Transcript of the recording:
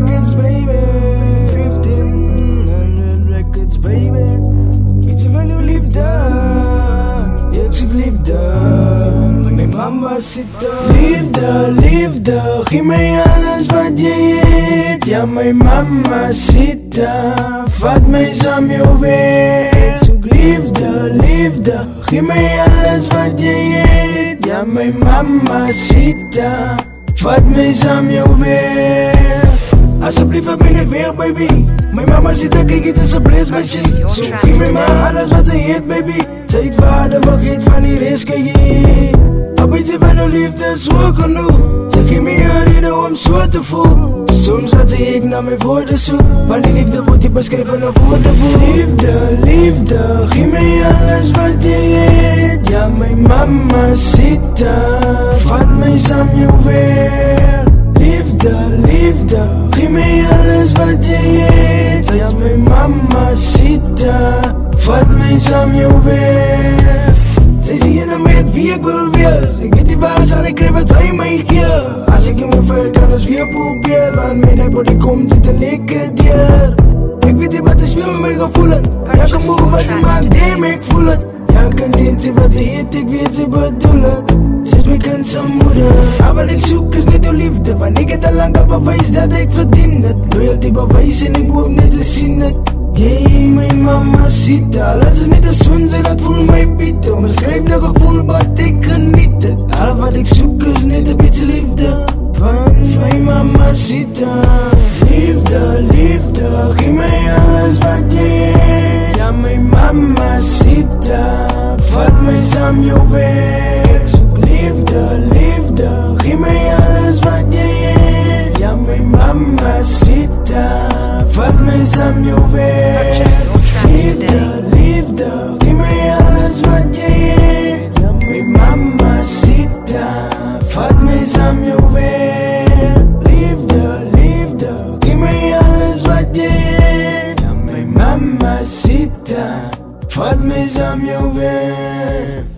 records, baby. 1500 records, baby. Iets van uw liefde, ik zoek liefde. Mijn mama zit er. Liefde, liefde, geef mij alles wat je eet. Ja, mijn mama zit er. Vat mij samen je weet. Zoek liefde, liefde, geef mij alles wat je eet. Ja, mijn mama zit er. Vat mij samen je weet. Alsjeblieft, wat ben ik weer, baby. Mijn mama zit er, kijk iets alsjeblieft bij zich. Zo geef mij maar alles wat ze heet, baby. Zij het waarde, vergeet van die race, kijk je. Een beetje van uw liefde is zo genoeg. Ze geeft me een reden om zo te voelen. Soms had ze ik naar mijn woorden zoek. Van die liefde wordt die beschreven op woordenboek. Liefde, liefde, geef mij alles wat je eet. Ja, mijn mama zit er. Vat mij samen je weer. Liefde, liefde, geef mij alles wat je eet. Ja, mijn mama zit er. Vat mij samen je weer. Zij zie je met wie ik wil wees. Ik weet die baas en ik krijg wat zij mij geeft. Als ik in mijn ver kan dus weer probeer. Want mijn body komt zit een lekker dier. Ik weet niet wat ze speel met mijn gevoelen. Ja, kan mogen wat ze maakt, damn ik voel het. Ja, kan niet zien wat ze heet, ik weet ze bedoelen. Ze is mijn kind zijn moeder. Maar wat ik zoek is niet uw liefde. Want ik het al lang al bewijs dat ik verdien het. Loyalty bewijs en ik hoop net ze zien het. Hey, mijn mama ziet alles is niet de zon, zij dat voelt mij bieden. Beschrijf de gevoel wat ik geniet het. Al wat ik zoek is net een beetje liefde. Van mijn mama ziet liefde, liefde, geef mij alles wat je eet. Ja, mijn mama ziet vat mij samen je weg. Zoek liefde, liefde, geef mij alles wat je eet. Ja, mijn mama ziet vat mij samen je weg. Liefde, liefde, geef mij alles wat je eet. Ja, mijn mama ziet vat mij samen je weg. Liefde, liefde, geef mij alles wat je eet. Ja, mijn mama ziet vat mij samen je weg.